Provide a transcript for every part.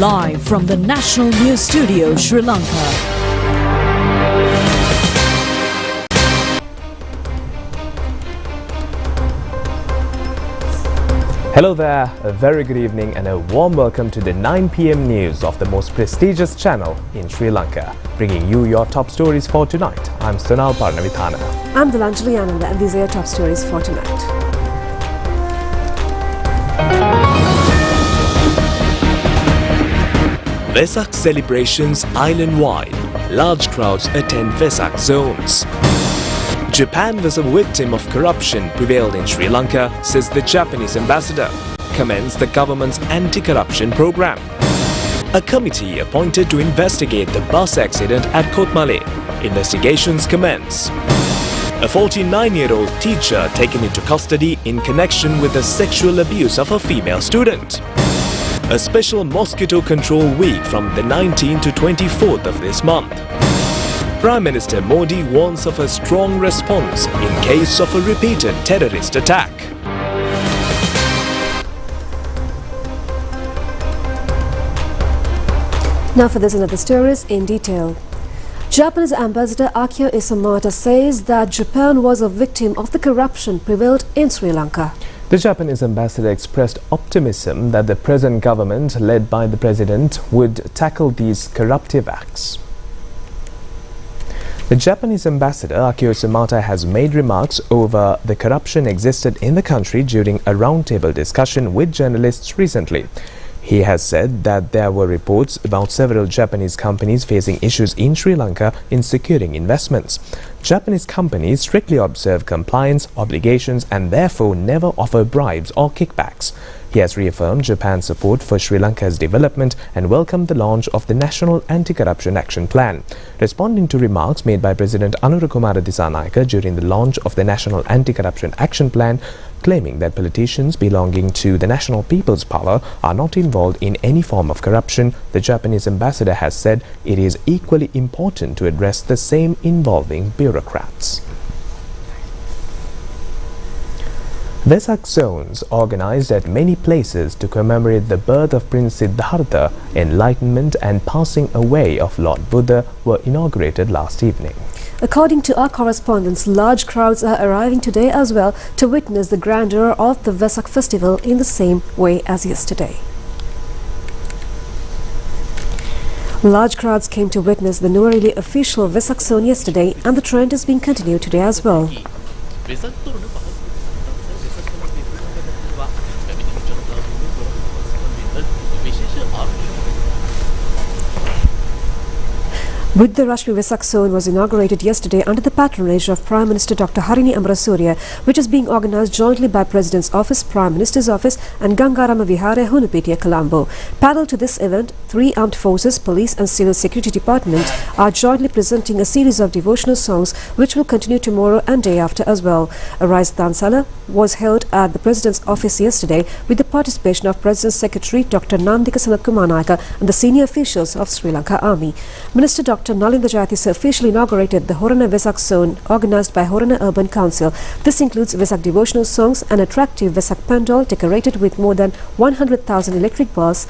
Live from the National News Studio, Sri Lanka. Hello there, a very good evening and a warm welcome to the 9 p.m. news of the most prestigious channel in Sri Lanka, bringing you your top stories for tonight. I'm Sonal Parnavithana. I'm Dalanjali Ananda and these are your top stories for tonight. Vesak celebrations island-wide. Large crowds attend Vesak zones. Japan was a victim of corruption prevailed in Sri Lanka, says the Japanese ambassador. Commends the government's anti-corruption program. A committee appointed to investigate the bus accident at Kotmale. Investigations commence. A 49-year-old teacher taken into custody in connection with the sexual abuse of a female student. A special mosquito control week from the 19th to 24th of this month. Prime Minister Modi warns of a strong response in case of a repeated terrorist attack. Now for this and other stories in detail. Japanese Ambassador Akio Isamata says that Japan was a victim of the corruption prevailed in Sri Lanka. The Japanese ambassador expressed optimism that the present government, led by the president, would tackle these corruptive acts. The Japanese ambassador Akio Isamata has made remarks over the corruption existed in the country during a roundtable discussion with journalists recently. He has said that there were reports about several Japanese companies facing issues in Sri Lanka in securing investments. Japanese companies strictly observe compliance obligations and therefore never offer bribes or kickbacks. He has reaffirmed Japan's support for Sri Lanka's development and welcomed the launch of the National Anti-Corruption Action Plan. Responding to remarks made by President Anura Kumara Dissanayake during the launch of the National Anti-Corruption Action Plan, claiming that politicians belonging to the National People's Power are not involved in any form of corruption, the Japanese ambassador has said it is equally important to address the same involving bureaucrats. Vesak zones organized at many places to commemorate the birth of Prince Siddhartha, enlightenment and passing away of Lord Buddha were inaugurated last evening. According to our correspondents, large crowds are arriving today as well to witness the grandeur of the Vesak festival in the same way as yesterday. Large crowds came to witness the Nuwareli official Vesak zone yesterday, and the trend is being continued today as well. Buddha Rashmi Vesak zone was inaugurated yesterday under the patronage of Prime Minister Dr. Harini Amarasurya, which is being organized jointly by President's Office, Prime Minister's Office and Gangarama Vihara Hunupetiya, Colombo. Parallel to this event, 3 armed forces, police and civil security department are jointly presenting a series of devotional songs which will continue tomorrow and day after as well. A Rise Dansal was held at the President's Office yesterday with the participation of President's Secretary Dr. Nandika Sanatkumar Nayaka and the senior officials of Sri Lanka Army. Minister Dr. Nalinda Jayatissa officially inaugurated the Horana Vesak zone organized by Horana Urban Council. This includes Vesak devotional songs, an attractive Vesak pandal decorated with more than 100,000 electric bulbs.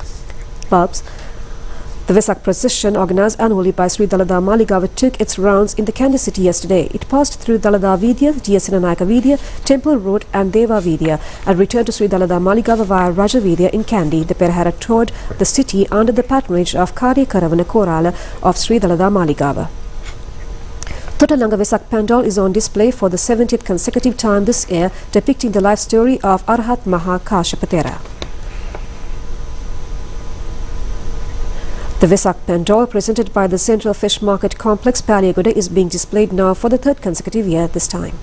The Vesak procession, organized annually by Sri Dalada Maligava, took its rounds in the Kandy city yesterday. It passed through Dalada Vidya, Diyasena Nayaka Vidya, Temple Road and Deva Vidya and returned to Sri Dalada Maligava via Raja Vidya in Kandy. The Perahara toured the city under the patronage of Karya Karavana Korala of Sri Dalada Maligava. Totalanga Vesak Pandal is on display for the 70th consecutive time this year, depicting the life story of Arhat Maha Kashapatera. The Vesak Pandal, presented by the Central Fish Market Complex, Paliagoda, is being displayed now for the 3rd consecutive year this time.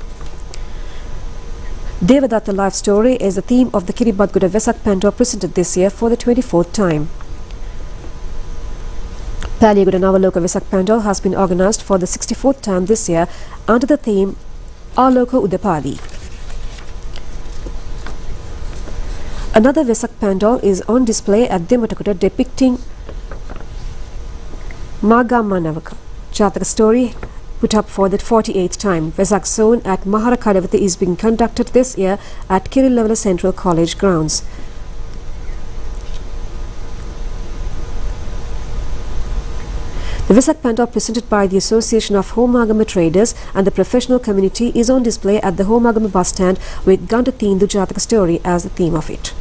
Devadatta life story is the theme of the Kiribadgoda Vesak Pandal, presented this year for the 24th time. Paliagoda Navaloka Vesak Pandal has been organized for the 64th time this year under the theme Aloka Udapali. Another Vesak Pandal is on display at Dematakuta, depicting Maga Manavaka Jataka story put up for the 48th time. Vesak zone at Maharakadavati is being conducted this year at Kirillavala Central College grounds. The Vesak pandal presented by the Association of Homagama Traders and the professional community is on display at the Homagama bus stand with Gandathindu Jataka story as the theme of it.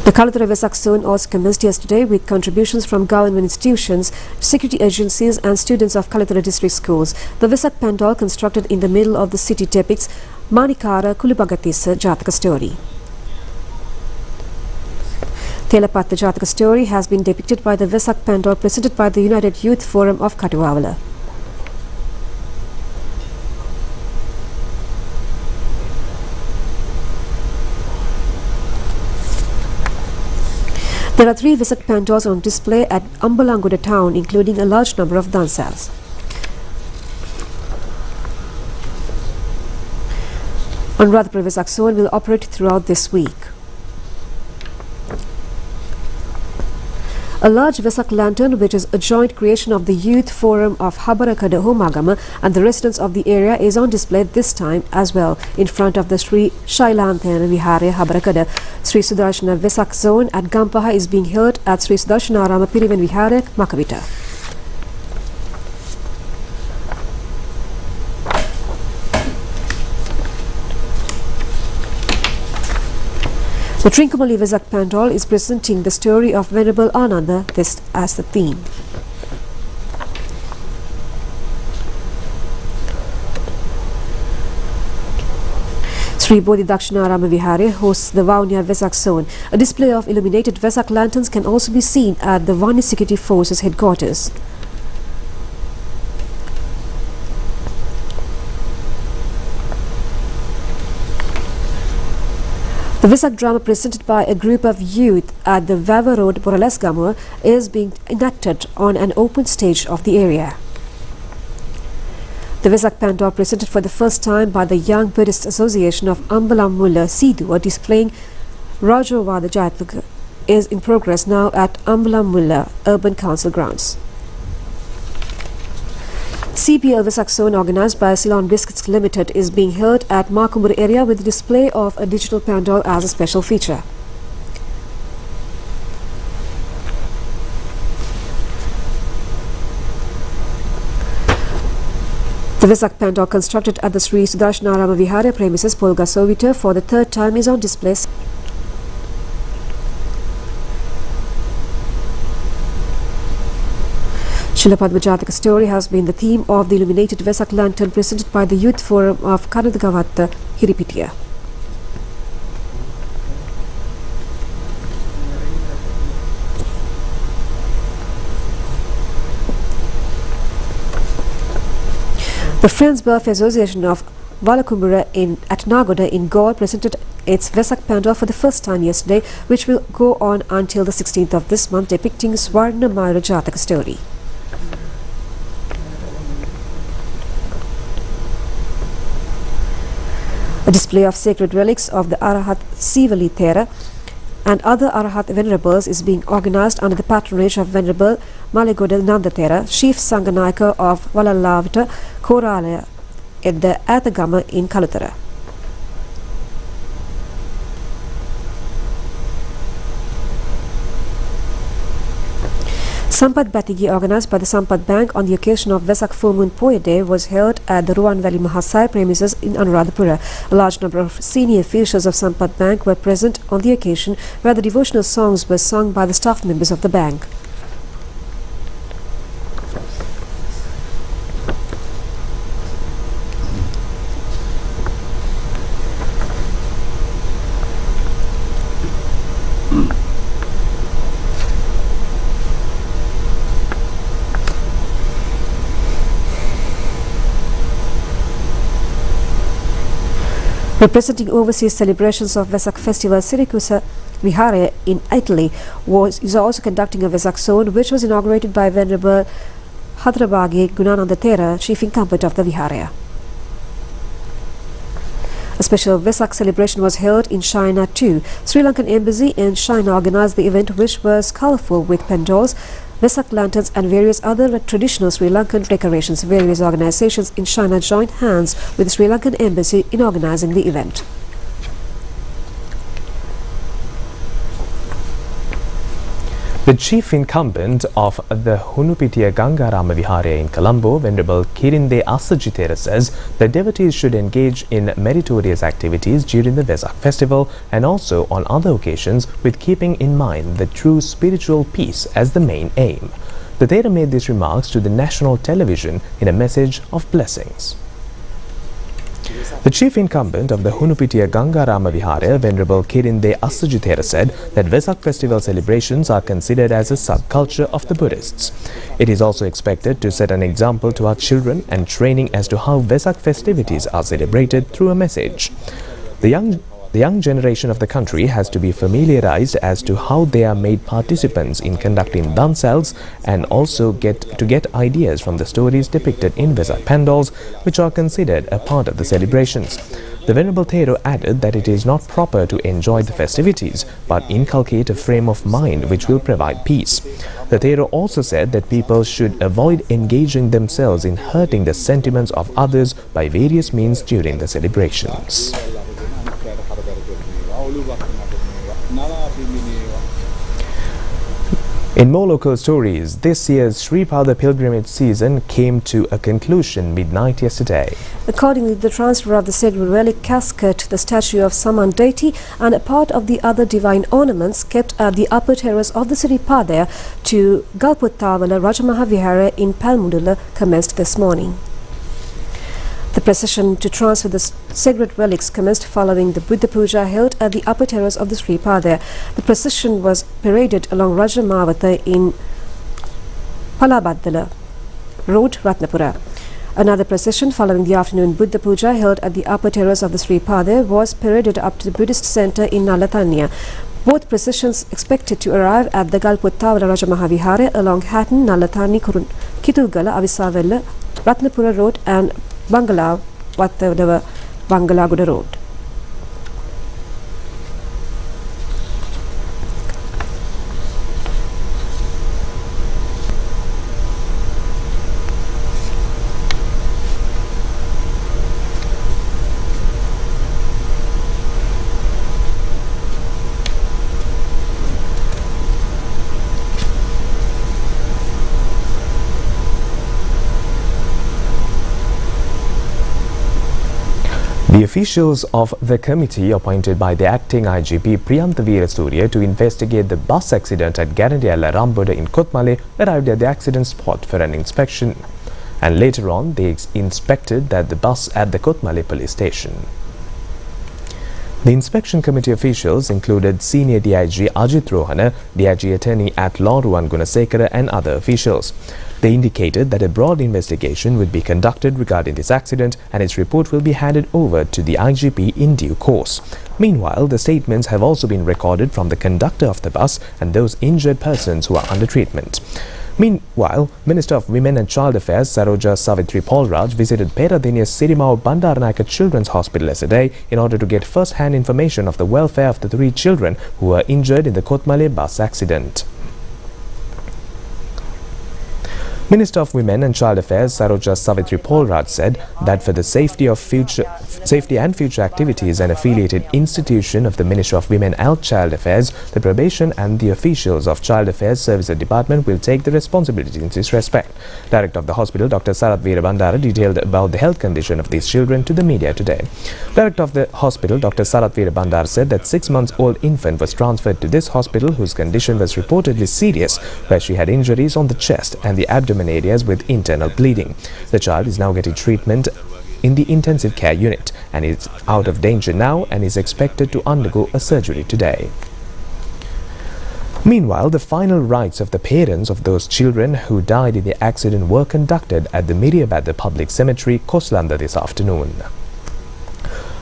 The Kalathura Vesak zone also commenced yesterday with contributions from government institutions, security agencies and students of Kalathura district schools. The Vesak pandal constructed in the middle of the city depicts Manikara Kulubagatisa Jataka story. Telapatta Jataka story has been depicted by the Vesak pandal presented by the United Youth Forum of Katuwavala. There are 3 Vesak pandals on display at Ambalanguda town, including a large number of Dansals. Anuradhapura Vesak zone will operate throughout this week. A large Vesak lantern, which is a joint creation of the Youth Forum of Habarakada Homagama and the residents of the area, is on display this time as well in front of the Sri Shailanthana Vihare Habarakada. Sri Sudarshana Vesak zone at Gampaha is being held at Sri Sudarshanarama Piriven Vihare, Makavita. The Trincomalee Vesak pandal is presenting the story of Venerable Ananda this as the theme. Sri Bodhi Dakshinarama Vihare hosts the Vaunya Vesak zone. A display of illuminated Vesak lanterns can also be seen at the Vani Security Forces headquarters. The Vesak drama presented by a group of youth at the Vava Road, Boralesgamur, is being enacted on an open stage of the area. The Vesak pandal presented for the first time by the Young Buddhist Association of Ambalam Mulla Sidhu, displaying Rajovada Jayataka, is in progress now at Ambalam Mulla Urban Council grounds. CPL Vesak zone organized by Ceylon Biscuits Limited is being held at Makumbur area with the display of a digital pandal as a special feature. The Vesak pandal constructed at the Sri Sudarshanarama Vihare premises Polga Sovita for the 3rd time is on display. Shilapadma Jataka story has been the theme of the illuminated Vesak lantern presented by the Youth Forum of Kannadagavatta, Hiripitiya. The Friends Birthday Association of Valakumbura at Nagoda in Gaur presented its Vesak pandal for the first time yesterday, which will go on until the 16th of this month, depicting Swarna Mayura Jataka story. A display of sacred relics of the Arahat Sivali Thera and other Arahat venerables is being organized under the patronage of Venerable Malegoda Nandathera, Chief Sanganayaka of Valalavata Koralaya at the Athagama in Kalathura. Sampad Batigi, organized by the Sampad Bank on the occasion of Vesak Full Moon Poya Day, was held at the Ruan Valley Mahasai premises in Anuradhapura. A large number of senior officials of Sampad Bank were present on the occasion, where the devotional songs were sung by the staff members of the bank. Representing overseas celebrations of Vesak festival, Sirikusa Vihare in Italy is also conducting a Vesak zone, which was inaugurated by Venerable Hadrabagi Gunananda Thera, chief incumbent of the Viharaya. A special Vesak celebration was held in China too. Sri Lankan Embassy in China organized the event, which was colorful with pandals, Vesak lanterns and various other traditional Sri Lankan decorations. Various organizations in China joined hands with the Sri Lankan embassy in organizing the event. The chief incumbent of the Hunupitiya Gangarama Vihare in Colombo, Venerable Kirinde Asajitera, says that devotees should engage in meritorious activities during the Vesak festival and also on other occasions with keeping in mind the true spiritual peace as the main aim. The Thera made these remarks to the national television in a message of blessings. The chief incumbent of the Hunupitiya Gangarama Vihare, Venerable Kirinde Asajitera, said that Vesak festival celebrations are considered as a subculture of the Buddhists. It is also expected to set an example to our children and training as to how Vesak festivities are celebrated through a message. The young generation of the country has to be familiarized as to how they are made participants in conducting Dansals and also get ideas from the stories depicted in Vesak pandals, which are considered a part of the celebrations. The Venerable Thero added that it is not proper to enjoy the festivities, but inculcate a frame of mind which will provide peace. The Thero also said that people should avoid engaging themselves in hurting the sentiments of others by various means during the celebrations. In more local stories, this year's Sri Pada pilgrimage season came to a conclusion midnight yesterday. Accordingly, the transfer of the sacred relic casket, the statue of Saman deity and a part of the other divine ornaments kept at the upper terrace of the Sri Pada to Galputtavala Rajamaha Vihara in Palmudula commenced this morning. The procession to transfer the sacred relics commenced following the Buddha Puja held at the upper terrace of the Sri Pada. The procession was paraded along Rajamavata in Palabadala Road, Ratnapura. Another procession following the afternoon Buddha Puja held at the upper terrace of the Sri Pada was paraded up to the Buddhist center in Nalatanya. Both processions expected to arrive at the Galputtavala Rajamahavihara along Hatton, Nalatani, Kitulgala, Avisavella, Ratnapura Road and Bangala, Bangalaguda Road. The officials of the committee appointed by the acting IGP Priyantha Veerasuriya to investigate the bus accident at Garandiyala Ramboda in Kotmale arrived at the accident spot for an inspection, and later on they inspected the bus at the Kotmale police station. The inspection committee officials included Senior DIG Ajit Rohana, DIG Attorney at Law Ruwan Gunasekara and other officials. They indicated that a broad investigation would be conducted regarding this accident and its report will be handed over to the IGP in due course. Meanwhile, the statements have also been recorded from the conductor of the bus and those injured persons who are under treatment. Meanwhile, Minister of Women and Child Affairs Saroja Savitri Paulraj visited Peradeniya's Sirimau Bandaranayaka Children's Hospital yesterday in order to get first-hand information of the welfare of the 3 children who were injured in the Kotmale bus accident. Minister of Women and Child Affairs Saroja Savitri Paulraj said that for the safety and future activities, an affiliated institution of the Ministry of Women and Child Affairs, the probation and the officials of Child Affairs Services Department will take the responsibility in this respect. Director of the hospital, Dr. Sarath Veerabandara, detailed about the health condition of these children to the media today. Director of the hospital, Dr. Sarath Veerabandara, said that 6-month-old infant was transferred to this hospital whose condition was reportedly serious, where she had injuries on the chest and the abdomen areas with internal bleeding. The child is now getting treatment in the intensive care unit and is out of danger now and is expected to undergo a surgery today. Meanwhile, the final rites of the parents of those children who died in the accident were conducted at the Miriyabada Public Cemetery, Koslanda, this afternoon.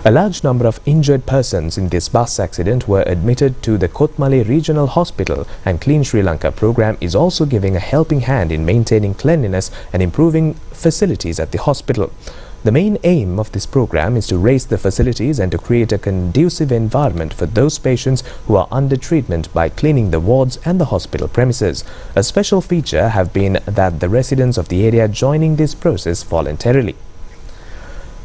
A large number of injured persons in this bus accident were admitted to the Kotmale Regional Hospital, and Clean Sri Lanka program is also giving a helping hand in maintaining cleanliness and improving facilities at the hospital. The main aim of this program is to raise the facilities and to create a conducive environment for those patients who are under treatment by cleaning the wards and the hospital premises. A special feature have been that the residents of the area joining this process voluntarily.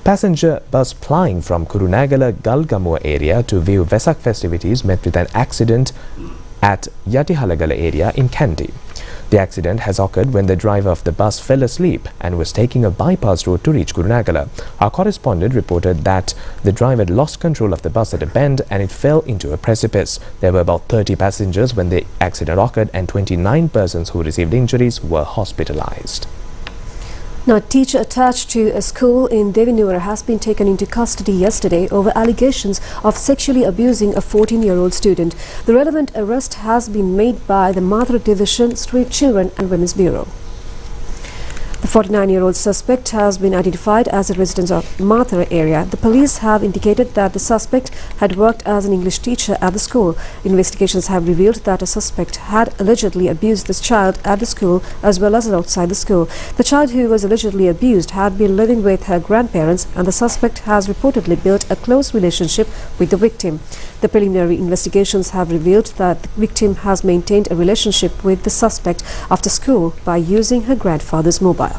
Passenger bus plying from Kurunagala Galgamuwa area to view Vesak festivities met with an accident at Yatihalagala area in Kandy. The accident has occurred when the driver of the bus fell asleep and was taking a bypass road to reach Kurunagala. Our correspondent reported that the driver lost control of the bus at a bend and it fell into a precipice. There were about 30 passengers when the accident occurred and 29 persons who received injuries were hospitalized. Now, a teacher attached to a school in Devinura has been taken into custody yesterday over allegations of sexually abusing a 14-year-old student. The relevant arrest has been made by the Madhura Division Street Children and Women's Bureau. The 49-year-old suspect has been identified as a resident of Mathura area. The police have indicated that the suspect had worked as an English teacher at the school. Investigations have revealed that a suspect had allegedly abused this child at the school as well as outside the school. The child who was allegedly abused had been living with her grandparents, and the suspect has reportedly built a close relationship with the victim. The preliminary investigations have revealed that the victim has maintained a relationship with the suspect after school by using her grandfather's mobile.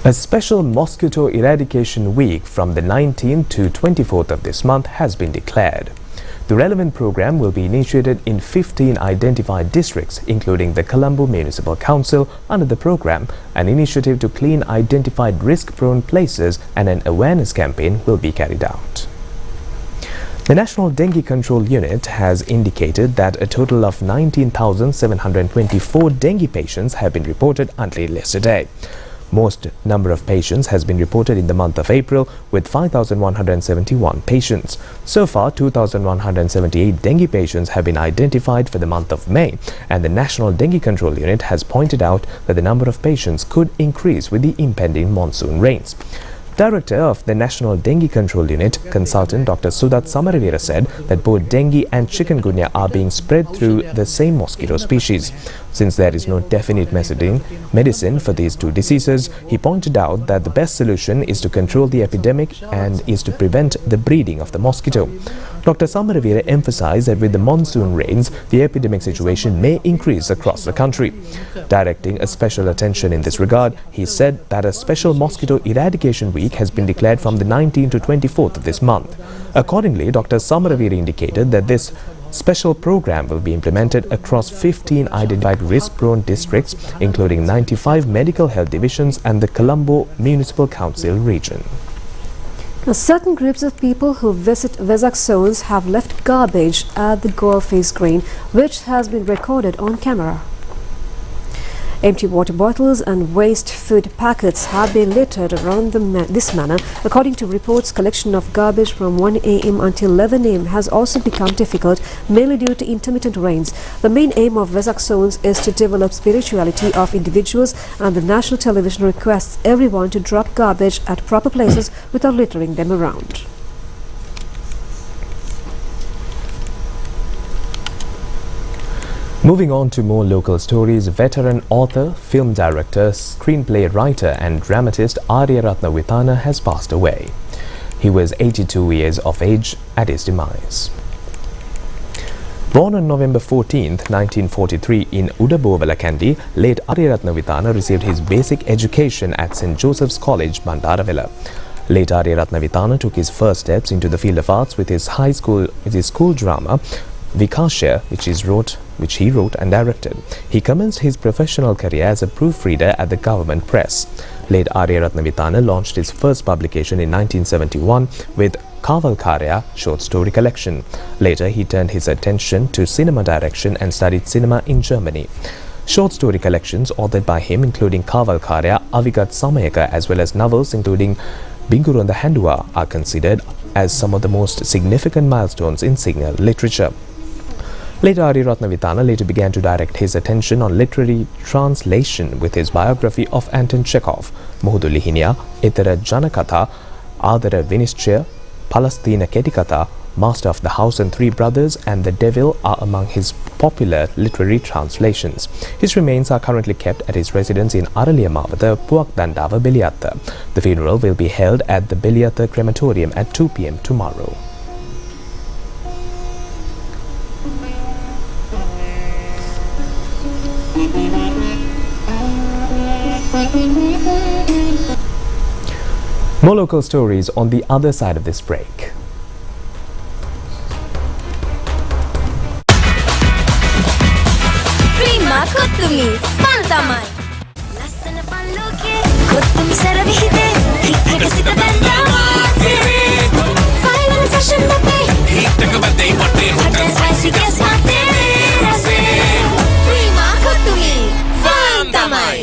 A special mosquito eradication week from the 19th to 24th of this month has been declared. The relevant program will be initiated in 15 identified districts, including the Colombo Municipal Council. Under the program, an initiative to clean identified risk-prone places and an awareness campaign will be carried out. The National Dengue Control Unit has indicated that a total of 19,724 dengue patients have been reported until yesterday. Most number of patients has been reported in the month of April, with 5,171 patients. So far, 2,178 dengue patients have been identified for the month of May, and the National Dengue Control Unit has pointed out that the number of patients could increase with the impending monsoon rains. Director of the National Dengue Control Unit, Consultant Dr. Sudat Samaravira, said that both dengue and chikungunya are being spread through the same mosquito species. Since there is no definite medicine for these two diseases, he pointed out that the best solution is to control the epidemic and is to prevent the breeding of the mosquito. Dr. Samaravira emphasized that with the monsoon rains, the epidemic situation may increase across the country. Directing a special attention in this regard, he said that a special mosquito eradication week has been declared from the 19th to 24th of this month. Accordingly, Dr. Samaravira indicated that this special program will be implemented across 15 identified risk-prone districts, including 95 medical health divisions and the Colombo Municipal Council region. Now, certain groups of people who visit Vesak zones have left garbage at the Goalface Green, which has been recorded on camera. Empty water bottles and waste food packets have been littered around this manner. According to reports, collection of garbage from 1 a.m. until 11 a.m. has also become difficult, mainly due to intermittent rains. The main aim of Vesak zones is to develop spirituality of individuals, and the national television requests everyone to drop garbage at proper places without littering them around. Moving on to more local stories, veteran author, film director, screenplay writer and dramatist Aryaratna Vithana has passed away. He was 82 years of age at his demise. Born on November 14, 1943 in Udabovala, Kandy, late Aryaratna Vithana received his basic education at St. Joseph's College, Bandaravilla. Late Aryaratna Vithana took his first steps into the field of arts with his school drama Vikashya, which he wrote and directed. He commenced his professional career as a proofreader at the government press. Late Aryaratna Vithana launched his first publication in 1971 with Kavalkarya short story collection. Later, he turned his attention to cinema direction and studied cinema in Germany. Short story collections authored by him, including Kavalkarya, Avigat Samayaka, as well as novels including Binguru and the Handua, are considered as some of the most significant milestones in Sinhala literature. Later, Aryaratna Vithana later began to direct his attention on literary translation with his biography of Anton Chekhov, Muhudu Lihinia, Itara Janakatha, Adara Vinishchaya, Palestina Ketikatha, Master of the House and Three Brothers and The Devil are among his popular literary translations. His remains are currently kept at his residence in Araliyamawatha, Puwakdandawa, Beliyatha. The funeral will be held at the Beliyatha crematorium at 2 p.m. tomorrow. More local stories on the other side of this break. Kotmale, Fantamai. Lasana Panloke, Kotmale Saravihide, Hikasita Bandama, Fire and Fashion Dape, Hikakabate, Hot and Spicy Guess Mate, Rase, Prima Kotmale, Fantamai.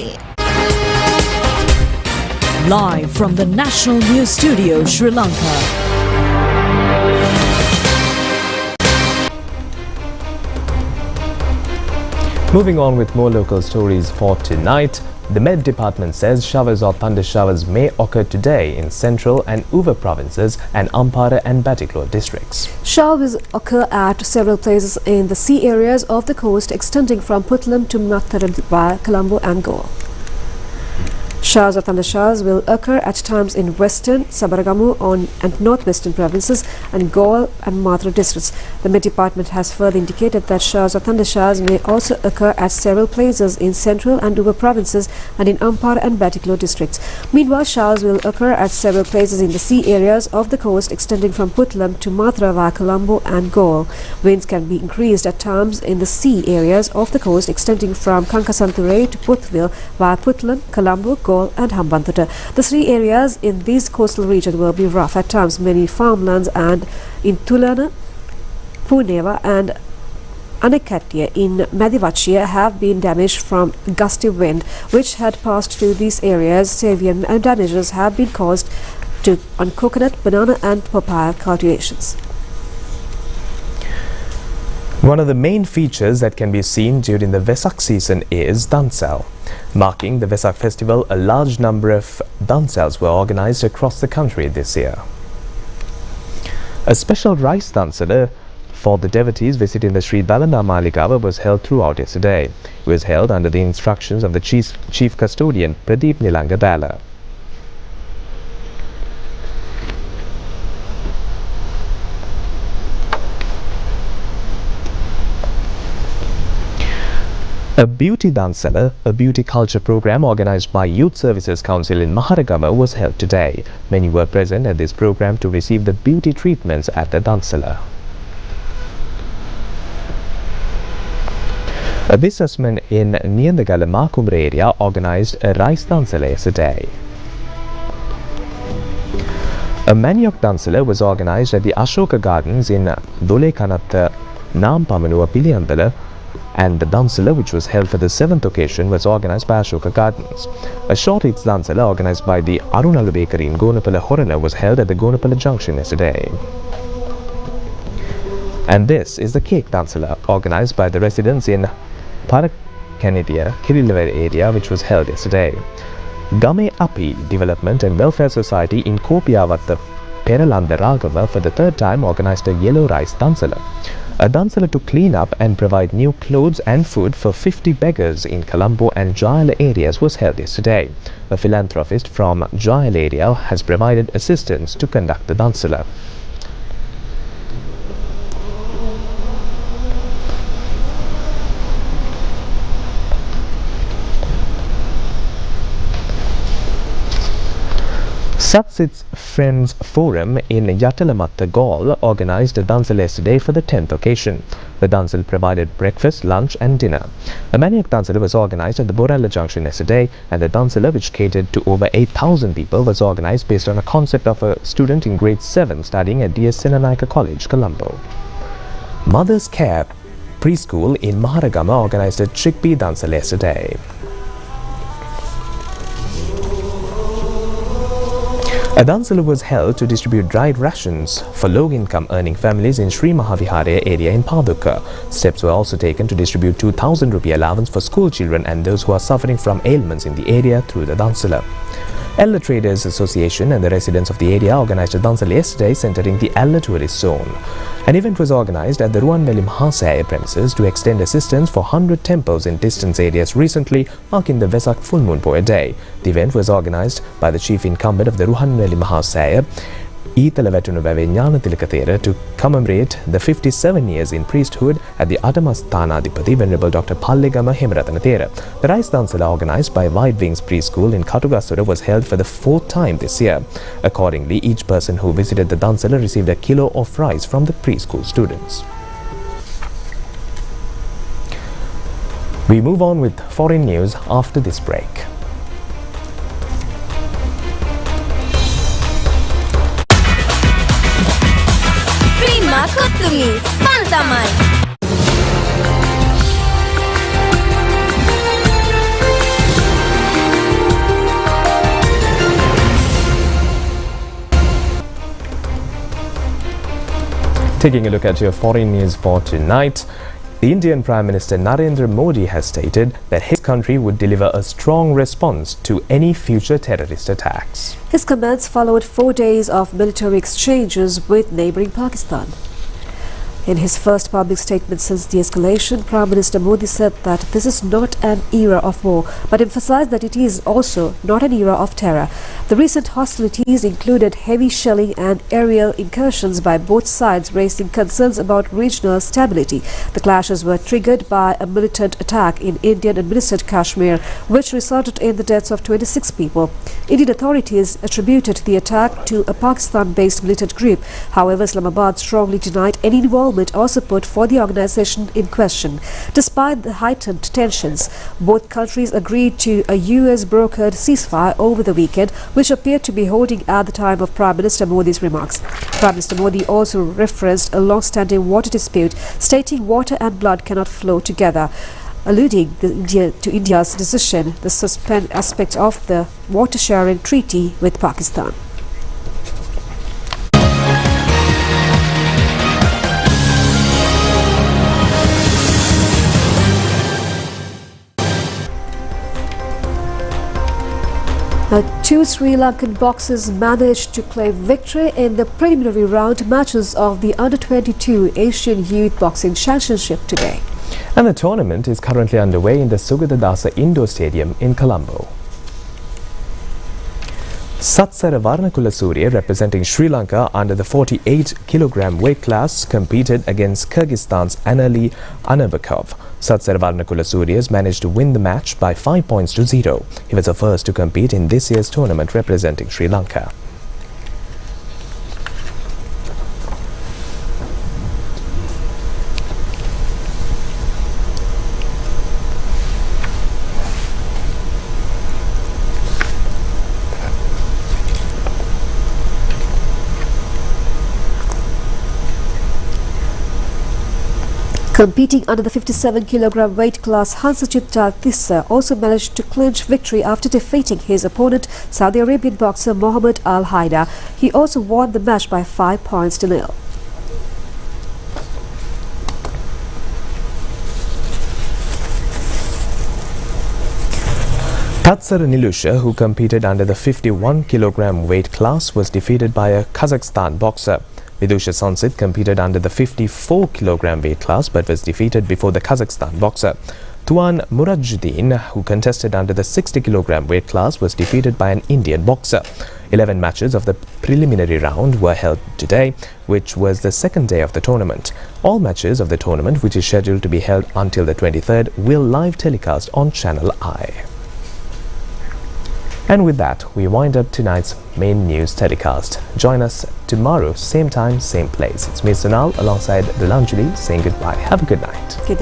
Live from the National News Studio, Sri Lanka. Moving on with more local stories for tonight, the Met Department says showers or thunder showers may occur today in central and Uva provinces and Ampara and Batticaloa districts. Showers occur at several places in the sea areas of the coast extending from Puttalam to Mattaradwa, Colombo and Goa. Showers or thunder showers will occur at times in western, Sabaragamu and northwestern provinces and Goa and Mathura districts. The Met Department has further indicated that showers or thunder showers may also occur at several places in central and Uva provinces and in Ampara and Batticaloa districts. Meanwhile, showers will occur at several places in the sea areas of the coast extending from Puttalam to Mathura, Colombo and Goa. Winds can be increased at times in the sea areas of the coast extending from Kankasanture to Puthville via Puttalam, Colombo, Goa and Hambantota. The three areas in these coastal regions will be rough at times. Many farmlands and in Tulana, Puneva and Anakatya in Madivachia have been damaged from gusty wind which had passed through these areas. Severe damages have been caused on coconut, banana and papaya cultivations. One of the main features that can be seen during the Vesak season is Dansal. Marking the Vesak festival, a large number of Dansals were organized across the country this year. A special rice Dansal for the devotees visiting the Sri Dalanda Maligava was held throughout yesterday. It was held under the instructions of the Chief Custodian Pradeep Nilanga Dala. A beauty Dansala, a beauty culture program organized by Youth Services Council in Maharagama was held today. Many were present at this program to receive the beauty treatments at the Dansala. A businessman in Niyandagala Makumra area organized a rice Dansala yesterday. A manioc Dansala was organized at the Ashoka Gardens in Dolekanatta Nampamanua Piliyandala, and the Dansala, which was held for the 7th occasion, was organized by Ashoka Gardens. A short eats Dansala organized by the Arunalu Bakery in Gonapala Horana was held at the Gonapala Junction yesterday. And this is the cake Dansala organized by the residents in Parakanidia, Kirilavere area, which was held yesterday. Game Api Development and Welfare Society in Kopiyavatta Peralanda Ragava for the 3rd time organized a yellow rice Dansala. A Dansala to clean up and provide new clothes and food for 50 beggars in Colombo and Jayala areas was held yesterday. A philanthropist from Jayala area has provided assistance to conduct the Dansala. Satsit's Friends Forum in Yatalamatta, Gaul organized a Dansal yesterday for the 10th occasion. The Dansal provided breakfast, lunch and dinner. A Maniac Dansal was organized at the Boralla Junction yesterday, and the Dansal, which catered to over 8,000 people, was organized based on a concept of a student in grade 7 studying at D.S. Senanayaka College, Colombo. Mother's Care Preschool in Maharagama organized a chickpea Dansal yesterday. A Dansala was held to distribute dried rations for low-income earning families in Sri Mahavihare area in Paduka. Steps were also taken to distribute 2,000 rupee allowance for school children and those who are suffering from ailments in the area through the Dansala. Ella Traders Association and the residents of the area organised a Dansal yesterday centering the Ella tourist zone. An event was organised at the Kotmale Mahasaya premises to extend assistance for 100 temples in distance areas recently, marking the Vesak full moon Poya day. The event was organised by the chief incumbent of the Kotmale Mahasaya, to commemorate the 57 years in priesthood at the Atamasthanaadhipati Venerable Dr. Pallegama Hemaratana Thera. The Rice Dansal organised by Wide Wings Preschool in Katugasura was held for the 4th time this year. Accordingly, each person who visited the Dansal received a kilo of rice from the preschool students. We move on with foreign news after this break. Kotmale, Kotmale. Taking a look at your foreign news for tonight, the Indian Prime Minister Narendra Modi has stated that his country would deliver a strong response to any future terrorist attacks. His comments followed 4 days of military exchanges with neighbouring Pakistan. In his first public statement since the escalation, Prime Minister Modi said that this is not an era of war, but emphasized that it is also not an era of terror. The recent hostilities included heavy shelling and aerial incursions by both sides, raising concerns about regional stability. The clashes were triggered by a militant attack in Indian-administered Kashmir, which resulted in the deaths of 26 people. Indian authorities attributed the attack to a Pakistan-based militant group. However, Islamabad strongly denied any involvement or support for the organization in question. Despite the heightened tensions, both countries agreed to a US-brokered ceasefire over the weekend, which appeared to be holding at the time of Prime Minister Modi's remarks. Prime Minister Modi also referenced a long-standing water dispute, stating water and blood cannot flow together, alluding to India's decision to suspend aspects of the water-sharing treaty with Pakistan. Two Sri Lankan boxers managed to claim victory in the preliminary round matches of the Under-22 Asian Youth Boxing Championship today. And the tournament is currently underway in the Sugatadasa Indoor Stadium in Colombo. Satsara Varnakulasuriya, representing Sri Lanka under the 48 kg weight class, competed against Kyrgyzstan's Anali Anabakov. Satsara Varnakulasuriya managed to win the match by 5 points to 0. He was the first to compete in this year's tournament representing Sri Lanka. Competing under the 57 kg weight class, Hansachit Tissa also managed to clinch victory after defeating his opponent, Saudi Arabian boxer Mohammed Al Haida. He also won the match by 5 points to 0. Tatsar Nilusha, who competed under the 51 kg weight class, was defeated by a Kazakhstan boxer. Vidusha Sansit competed under the 54 kg weight class but was defeated before the Kazakhstan boxer. Tuan Murajuddin, who contested under the 60 kg weight class, was defeated by an Indian boxer. 11 matches of the preliminary round were held today, which was the second day of the tournament. All matches of the tournament, which is scheduled to be held until the 23rd, will live telecast on Channel I. And with that, we wind up tonight's main news telecast. Join us tomorrow, same time, same place. It's me, Sunal, alongside Dulanjali, saying goodbye. Have a good night. Good night.